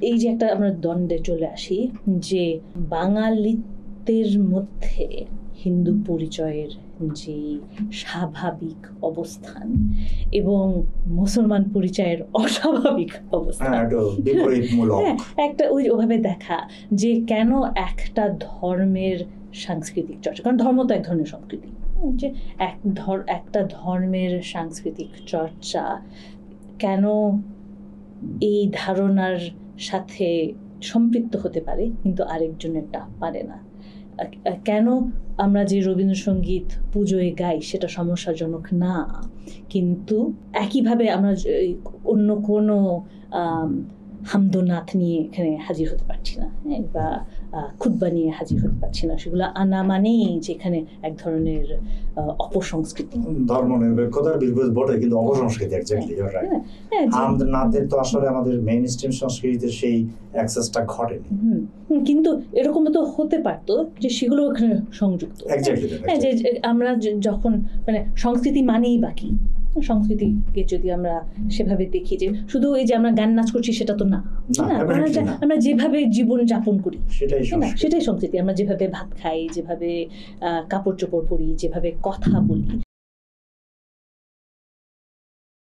এই যে একটা আমরা দ্বন্দ্বে চলে আসি যে বাঙালিত্বের মধ্যে হিন্দু পরিচয়ের যে স্বাভাবিক অবস্থান এবং মুসলমান পরিচয়ের অস্বাভাবিক অবস্থান, একটা ওইভাবে দেখা যে কেন একটা ধর্মের সাংস্কৃতিক চর্চা, কারণ ধর্ম তো এক ধরনের সংস্কৃতি, যে একটা ধর্মের সাংস্কৃতিক চর্চা কেন এই ধারণার সাথে সম্পৃক্ত হতে পারে কিন্তু আরেকজনেরটা পারে না। কেন আমরা যে রবীন্দ্রসঙ্গীত পুজোয় গাই সেটা সমস্যাজনক না, কিন্তু একইভাবে আমরা অন্য কোনো হামদোনাথ নিয়ে এখানে হাজির হতে পারছি না, বা খুতবা নিয়ে হাজির হতে পারছি না। সেগুলো আনা মানেই যে এখানে এক ধরনের অপসংস্কৃতি, ধর্মনিরপেক্ষতার বিরোধ বটে, কিন্তু অপসংস্কৃতি এক্স্যাক্টলি হামদোনাথের তো আসলে আমাদের মেইন স্ট্রিম সংস্কৃতিতে সেই অ্যাক্সেসটা ঘটেনি, কিন্তু এরকম তো হতে পারতো যে সেগুলো এখানে সংযুক্ত। হ্যাঁ, যে আমরা যখন মানে সংস্কৃতি মানেই বাকি, সংস্কৃতিকে যদি আমরা সেভাবে দেখি যে শুধু এই যে আমরা গান নাচ করছি সেটা তো না, আমরা যেভাবে জীবন যাপন করি সেটাই সংস্কৃতি। আমরা যেভাবে ভাত খাই, যেভাবে কাপড় চোপড় পরি, যেভাবে কথা বলি,